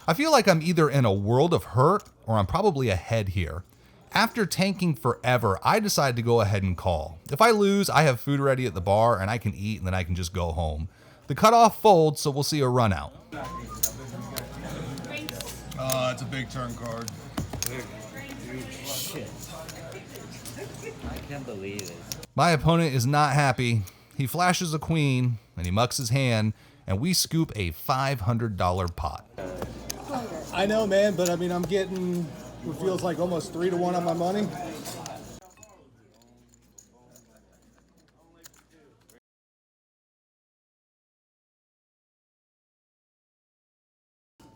I feel like I'm either in a world of hurt or I'm probably ahead here. After tanking forever, I decided to go ahead and call. If I lose, I have food ready at the bar and I can eat and then I can just go home. The cutoff folds, so we'll see a run out. It's a big turn card. Shit. I can't believe it. My opponent is not happy. He flashes a queen and he mucks his hand and we scoop a $500 pot. I know, man, but I mean, I'm getting what feels like almost 3-1 on my money.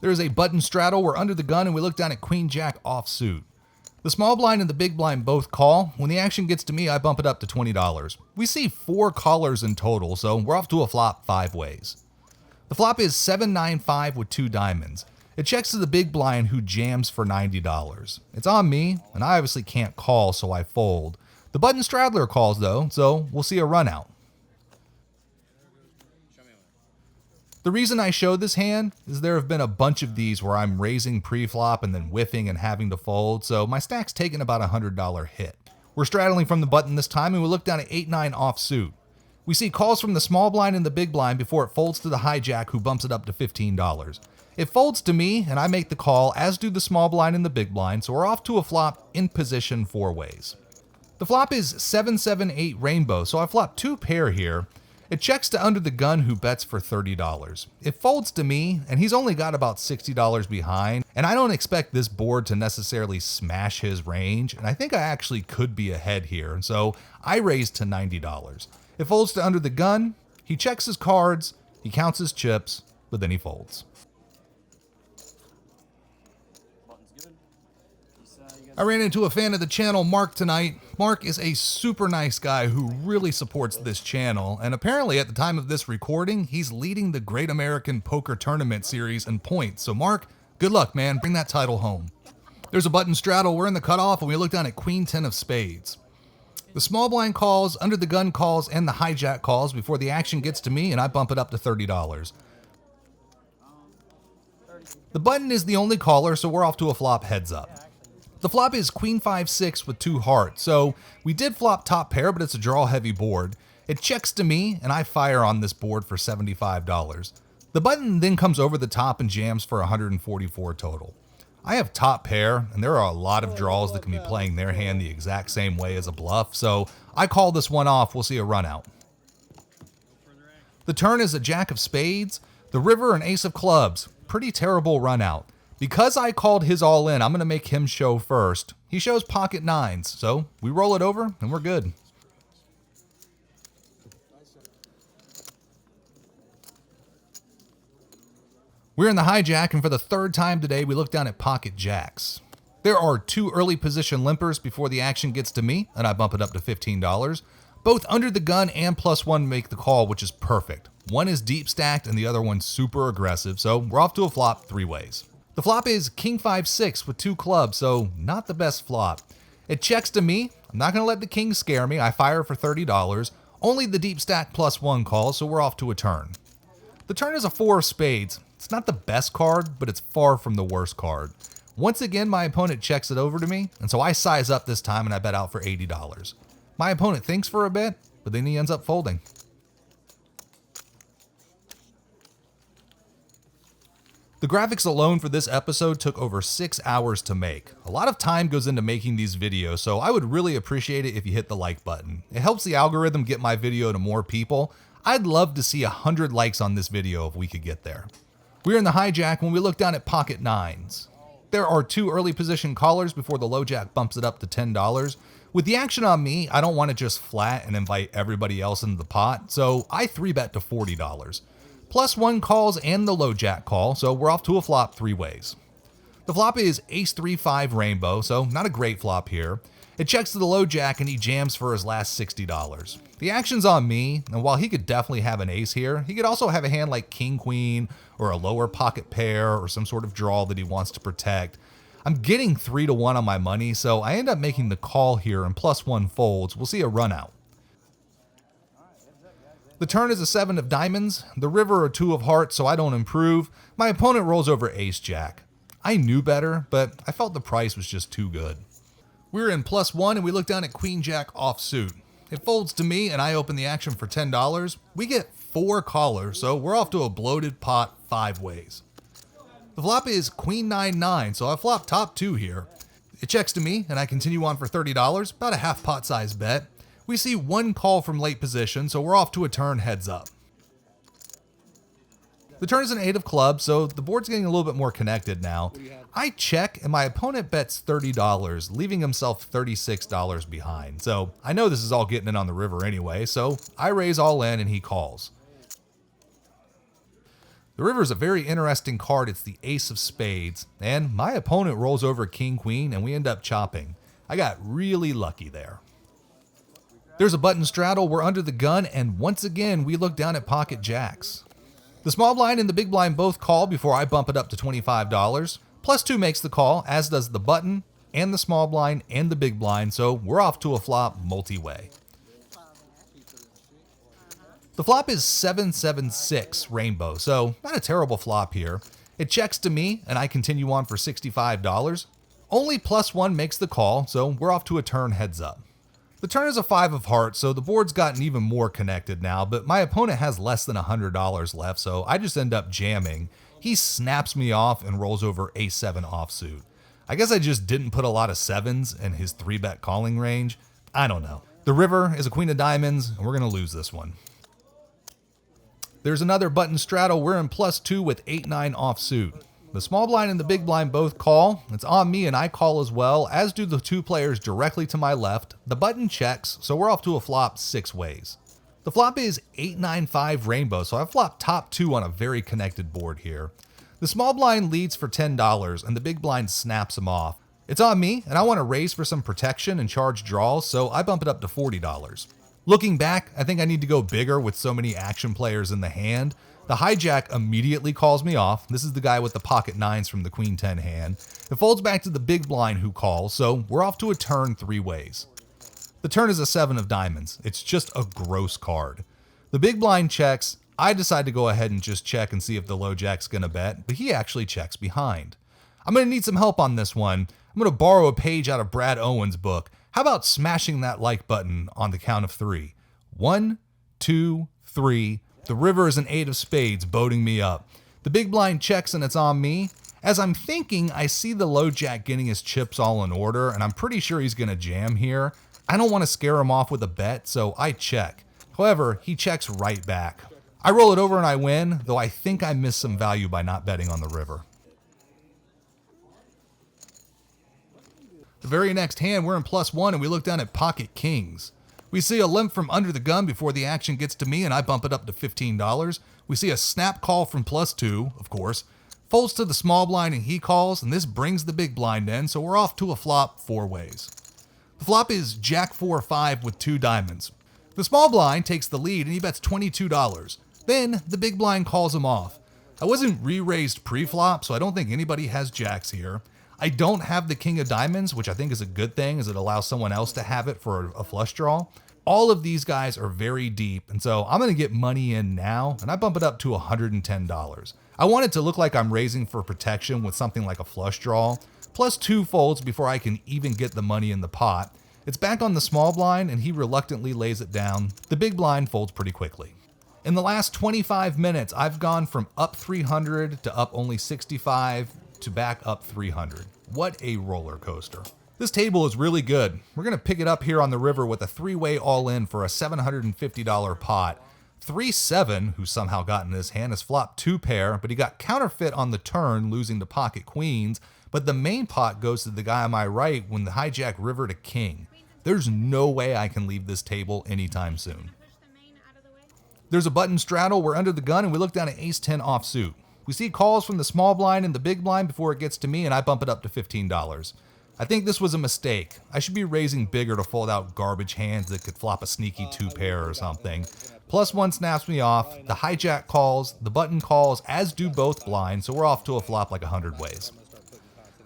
There is a button straddle. We're under the gun and we look down at Queen Jack offsuit. The small blind and the big blind both call. When the action gets to me, I bump it up to $20. We see 4 callers in total, so we're off to a flop 5 ways. The flop is 7-9-5 with 2 diamonds. It checks to the big blind who jams for $90. It's on me, and I obviously can't call, so I fold. The button straddler calls though, so we'll see a run out. The reason I showed this hand is there have been a bunch of these where I'm raising pre-flop and then whiffing and having to fold, so my stack's taken about a $100 hit. We're straddling from the button this time and we look down at 8-9 offsuit. We see calls from the small blind and the big blind before it folds to the hijack who bumps it up to $15. It folds to me and I make the call, as do the small blind and the big blind, so we're off to a flop in position 4 ways. The flop is 7-7-8 rainbow, so I flop 2 pair here. It checks to under the gun who bets for $30. It folds to me, and he's only got about $60 behind, and I don't expect this board to necessarily smash his range, and I think I actually could be ahead here, so I raise to $90. It folds to under the gun, he checks his cards, he counts his chips, but then he folds. I ran into a fan of the channel, Mark, tonight. Mark is a super nice guy who really supports this channel, and apparently at the time of this recording, he's leading the Great American Poker Tournament series in points. So Mark, good luck, man. Bring that title home. There's a button straddle. We're in the cutoff, and we look down at Queen 10 of spades. The small blind calls, under the gun calls, and the hijack calls before the action gets to me, and I bump it up to $30. The button is the only caller, so we're off to a flop heads up. The flop is Queen 5-6 with 2 hearts, so we did flop top pair, but it's a draw heavy board. It checks to me, and I fire on this board for $75. The button then comes over the top and jams for $144 total. I have top pair, and there are a lot of draws that can be playing their hand the exact same way as a bluff, so I call this one off. We'll see a run out. The turn is a jack of spades, the river and ace of clubs. Pretty terrible run out. Because I called his all in, I'm going to make him show first. He shows pocket 9s, so we roll it over and we're good. We're in the hijack, and for the 3rd time today, we look down at pocket jacks. There are 2 early position limpers before the action gets to me, and I bump it up to $15. Both under the gun and +1 make the call, which is perfect. One is deep stacked and the other one's super aggressive, so we're off to a flop 3 ways. The flop is King 5-6 with 2 clubs, so not the best flop. It checks to me. I'm not going to let the king scare me. I fire for $30. Only the deep stack +1 calls, so we're off to a turn. The turn is a 4 of spades. It's not the best card, but it's far from the worst card. Once again, my opponent checks it over to me, and so I size up this time and I bet out for $80. My opponent thinks for a bit, but then he ends up folding. The graphics alone for this episode took over 6 hours to make. A lot of time goes into making these videos, so I would really appreciate it if you hit the like button. It helps the algorithm get my video to more people. I'd love to see 100 likes on this video if we could get there. We're in the hijack when we look down at pocket 9s. There are 2 early position callers before the low jack bumps it up to $10. With the action on me, I don't want to just flat and invite everybody else into the pot, so I 3-bet to $40. +1 calls and the low jack call, so we're off to a flop 3 ways. The flop is ace 3-5 rainbow, so not a great flop here. It checks to the low jack and he jams for his last $60. The action's on me, and while he could definitely have an ace here, he could also have a hand like king queen or a lower pocket pair or some sort of draw that he wants to protect. I'm getting 3-1 on my money, so I end up making the call here and +1 folds. We'll see a run out. The turn is a 7 of diamonds, the river a 2 of hearts, so I don't improve. My opponent rolls over ace-jack. I knew better, but I felt the price was just too good. We were in +1 and we look down at queen-jack offsuit. It folds to me and I open the action for $10. We get 4 callers, so we're off to a bloated pot 5 ways. The flop is queen 9-9, so I flop top 2 here. It checks to me and I continue on for $30, about a half pot size bet. We see 1 call from late position, so we're off to a turn heads up. The turn is an 8 of clubs, so the board's getting a little bit more connected now. I check and my opponent bets $30, leaving himself $36 behind. So I know this is all getting in on the river anyway, so I raise all in and he calls. The river is a very interesting card. It's the ace of spades, and my opponent rolls over king queen and we end up chopping. I got really lucky there. There's a button straddle, we're under the gun, and once again we look down at pocket jacks. The small blind and the big blind both call before I bump it up to $25. +2 makes the call, as does the button and the small blind and the big blind, so we're off to a flop multi-way. The flop is 7-7-6 rainbow, so not a terrible flop here. It checks to me and I continue on for $65. Only +1 makes the call, so we're off to a turn heads up. The turn is a 5 of hearts, so the board's gotten even more connected now, but my opponent has less than $100 left, so I just end up jamming. He snaps me off and rolls over a7 offsuit. I guess I just didn't put a lot of 7s in his 3-bet calling range. I don't know. The river is a queen of diamonds, and we're going to lose this one. There's another button straddle. We're in +2 with 8-9 offsuit. The small blind and the big blind both call. It's on me and I call as well, as do the 2 players directly to my left. The button checks, so we're off to a flop 6 ways. The flop is 8-9-5 rainbow, so I flopped top 2 on a very connected board here. The small blind leads for $10 and the big blind snaps him off. It's on me and I want to raise for some protection and charge draws, so I bump it up to $40. Looking back, I think I need to go bigger with so many action players in the hand. The hijack immediately calls me off. This is the guy with the pocket 9s from the queen 10 hand. It folds back to the big blind who calls, so we're off to a turn 3 ways. The turn is a 7 of diamonds. It's just a gross card. The big blind checks. I decide to go ahead and just check and see if the low jack's gonna bet, but he actually checks behind. I'm gonna need some help on this one. I'm gonna borrow a page out of Brad Owen's book. How about smashing that like button on the count of 3? 1, 2, 3. The river is an 8 of spades, boating me up. The big blind checks and it's on me. As I'm thinking, I see the low jack getting his chips all in order, and I'm pretty sure he's gonna jam here. I don't want to scare him off with a bet, so I check. However, he checks right back. I roll it over and I win, though I think I missed some value by not betting on the river. The very next hand, we're in +1 and we look down at pocket kings. We see a limp from under the gun before the action gets to me and I bump it up to $15. We see a snap call from +2, of course. Folds to the small blind and he calls, and this brings the big blind in, so we're off to a flop 4 ways. The flop is jack 4-5 with 2 diamonds. The small blind takes the lead and he bets $22. Then the big blind calls him off. I wasn't re-raised pre-flop, so I don't think anybody has jacks here. I don't have the king of diamonds, which I think is a good thing as it allows someone else to have it for a flush draw. All of these guys are very deep, and so I'm gonna get money in now, and I bump it up to $110. I want it to look like I'm raising for protection with something like a flush draw. +2 folds before I can even get the money in the pot. It's back on the small blind and he reluctantly lays it down. The big blind folds pretty quickly. In the last 25 minutes, I've gone from up 300 to up only 65 to back up 300. What a roller coaster. This table is really good. We're gonna pick it up here on the river with a 3-way all-in for a $750 pot. 3-7, who somehow got in his hand, has flopped 2 pair, but he got counterfeit on the turn, losing to pocket queens. But the main pot goes to the guy on my right when the hijack river to king. There's no way I can leave this table anytime soon. There's a button straddle. We're under the gun and we look down at ace-10 offsuit. We see calls from the small blind and the big blind before it gets to me, and I bump it up to $15. I think this was a mistake. I should be raising bigger to fold out garbage hands that could flop a sneaky 2 pair or something. +1 snaps me off. The hijack calls, the button calls, as do both blinds, so we're off to a flop like 100 ways.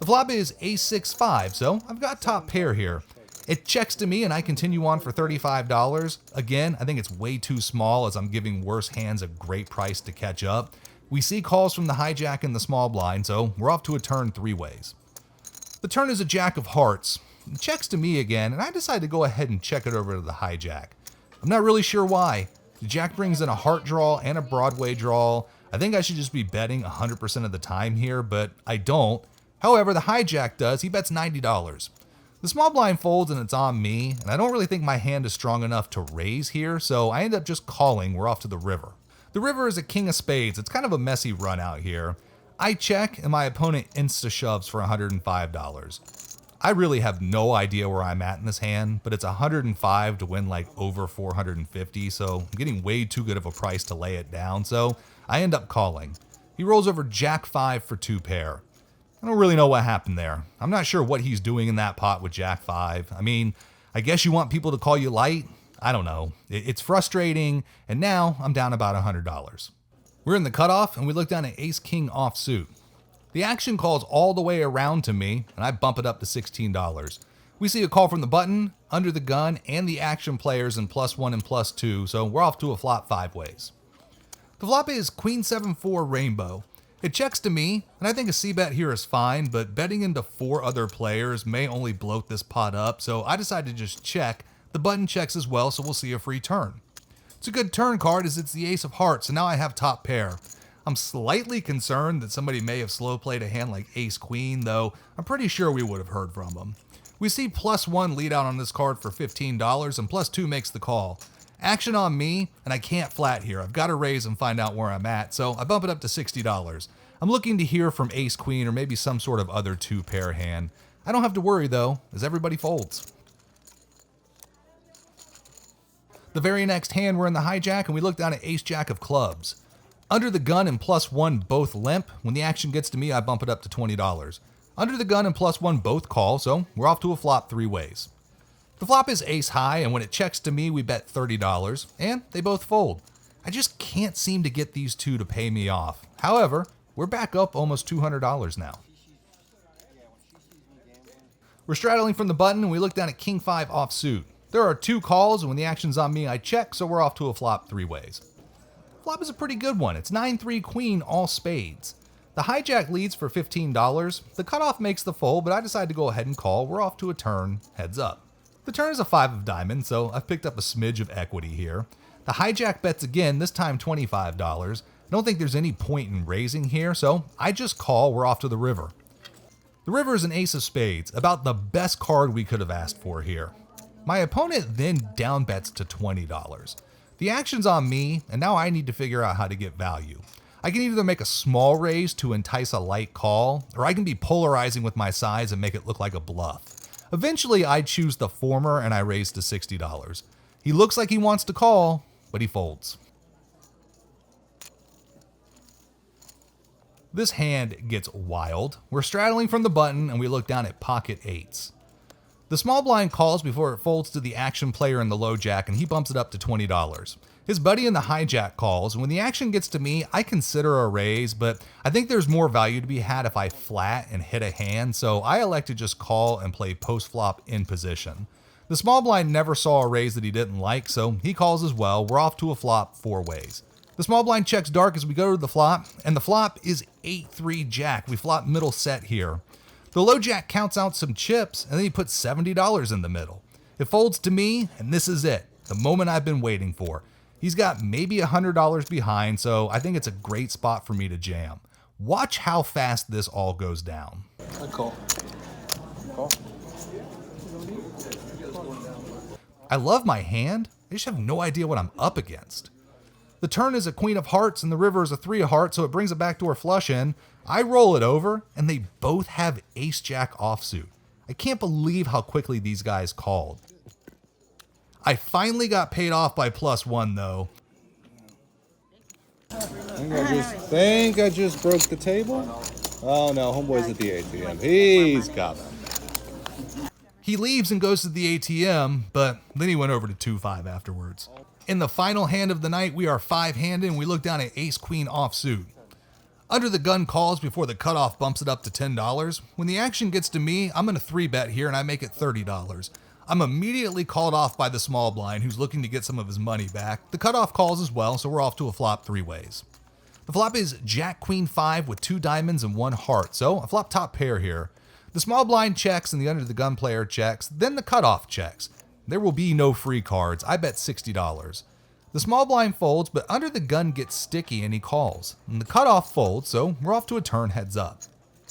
The flop is ace-6-5, so I've got top pair here. It checks to me and I continue on for $35. Again, I think it's way too small as I'm giving worse hands a great price to catch up. We see calls from the hijack and the small blind, so we're off to a turn 3 ways. The turn is a jack of hearts. It checks to me again, and I decide to go ahead and check it over to the hijack. I'm not really sure why. The jack brings in a heart draw and a Broadway draw. I think I should just be betting 100% of the time here, but I don't. However, the hijack does. He bets $90. The small blind folds and it's on me, and I don't really think my hand is strong enough to raise here, so I end up just calling. We're off to the river. The river is a king of spades. It's kind of a messy run out here. I check, and my opponent insta-shoves for $105. I really have no idea where I'm at in this hand, but it's 105 to win like over 450, so I'm getting way too good of a price to lay it down, so I end up calling. He rolls over Jack 5 for 2 pair. I don't really know what happened there. I'm not sure what he's doing in that pot with Jack 5. I mean, I guess you want people to call you light? I don't know. It's frustrating, and now I'm down about $100. We're in the cutoff, and we look down at Ace-King offsuit. The action calls all the way around to me, and I bump it up to $16. We see a call from the button, under the gun, and the action players in +1 and +2, so we're off to a flop 5 ways. The flop is Queen 7-4 Rainbow. It checks to me, and I think a c-bet here is fine, but betting into 4 other players may only bloat this pot up, so I decide to just check. The button checks as well, so we'll see a free turn. It's a good turn card as it's the ace of hearts, and now I have top pair. I'm slightly concerned that somebody may have slow played a hand like ace-queen, though I'm pretty sure we would have heard from them. We see +1 lead out on this card for $15, and +2 makes the call. Action on me, and I can't flat here. I've got to raise and find out where I'm at, so I bump it up to $60. I'm looking to hear from ace-queen or maybe some sort of other 2-pair hand. I don't have to worry, though, as everybody folds. The very next hand, we're in the hijack, and we look down at ace-jack of clubs. Under the gun and +1 both limp. When the action gets to me, I bump it up to $20. Under the gun and +1 both call, so we're off to a flop 3 ways. The flop is ace high, and when it checks to me, we bet $30, and they both fold. I just can't seem to get these two to pay me off. However, we're back up almost $200 now. We're straddling from the button, and we look down at King 5 offsuit. There are 2 calls, and when the action's on me, I check, so we're off to a flop 3 ways. Flop is a pretty good one. It's 9-3 queen, all spades. The hijack leads for $15. The cutoff makes the fold, but I decide to go ahead and call. We're off to a turn, heads up. The turn is a 5 of diamonds, so I've picked up a smidge of equity here. The hijack bets again, this time $25. I don't think there's any point in raising here, so I just call. We're off to the river. The river is an ace of spades, about the best card we could have asked for here. My opponent then down bets to $20. The action's on me, and now I need to figure out how to get value. I can either make a small raise to entice a light call, or I can be polarizing with my size and make it look like a bluff. Eventually, I choose the former, and I raise to $60. He looks like he wants to call, but he folds. This hand gets wild. We're straddling from the button, and we look down at pocket 8s. The small blind calls before it folds to the action player in the low jack, and he bumps it up to $20. His buddy in the hijack calls, and when the action gets to me, I consider a raise, but I think there's more value to be had if I flat and hit a hand, so I elect to just call and play post-flop in position. The small blind never saw a raise that he didn't like, so he calls as well. We're off to a flop 4 ways. The small blind checks dark as we go to the flop, and the flop is 8-3 jack. We flop middle set here. The low jack counts out some chips, and then he puts $70 in the middle. It folds to me, and this is it, the moment I've been waiting for. He's got maybe $100 behind, so I think it's a great spot for me to jam. Watch how fast this all goes down. I call. Call. I love my hand, I just have no idea what I'm up against. The turn is a queen of hearts, and the river is a 3 of hearts, so it brings a backdoor flush in. I roll it over, and they both have ace-jack offsuit. I can't believe how quickly these guys called. I finally got paid off by +1, though. I just broke the table. Oh no, homeboy's at the ATM. He's got them. He leaves and goes to the ATM, but then he went over to 2-5 afterwards. In the final hand of the night, we are 5-handed, and we look down at ace-queen offsuit. Under the gun calls before the cutoff bumps it up to $10. When the action gets to me, I'm going to 3-bet here, and I make it $30. I'm immediately called off by the small blind who's looking to get some of his money back. The cutoff calls as well, so we're off to a flop 3 ways. The flop is Jack Queen 5 with 2 diamonds and 1 heart, so a flop top pair here. The small blind checks and the under the gun player checks, then the cutoff checks. There will be no free cards. I bet $60. The small blind folds, but under the gun gets sticky and he calls. And the cutoff folds, so we're off to a turn heads up.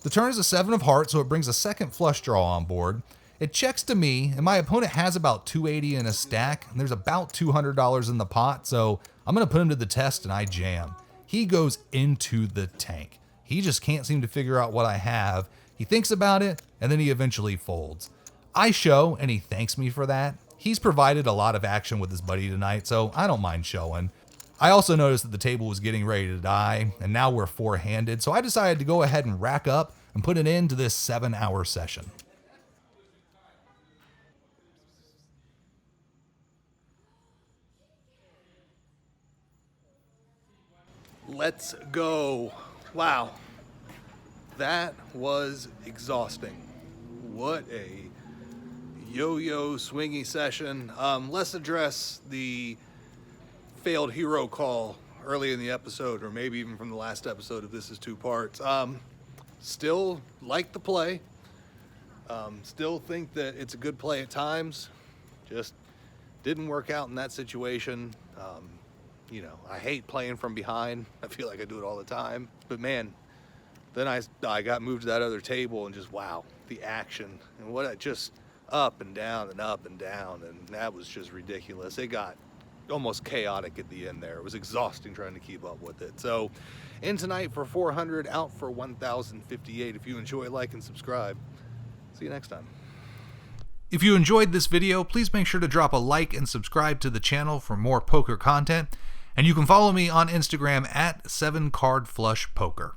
The turn is a 7 of hearts, so it brings a second flush draw on board. It checks to me, and my opponent has about $280 in a stack, and there's about $200 in the pot, so I'm going to put him to the test, and I jam. He goes into the tank. He just can't seem to figure out what I have. He thinks about it, and then he eventually folds. I show, and he thanks me for that. He's provided a lot of action with his buddy tonight, so I don't mind showing. I also noticed that the table was getting ready to die, and now we're 4-handed, so I decided to go ahead and rack up and put an end to this 7-hour session. Let's go. Wow. That was exhausting. What a yo-yo swingy session. Let's address the failed hero call early in the episode, or maybe even from the last episode if this is 2 parts. Still like the play. Still think that it's a good play at times. Just didn't work out in that situation. You know, I hate playing from behind. I feel like I do it all the time. But man, then I got moved to that other table and just, wow, the action. And what I just up and down and up and down. And that was just ridiculous. It got almost chaotic at the end there. It was exhausting trying to keep up with it. So in tonight for 400, out for 1,058. If you enjoy, like and subscribe. See you next time. If you enjoyed this video, please make sure to drop a like and subscribe to the channel for more poker content. And you can follow me on Instagram at 7cardflushpoker.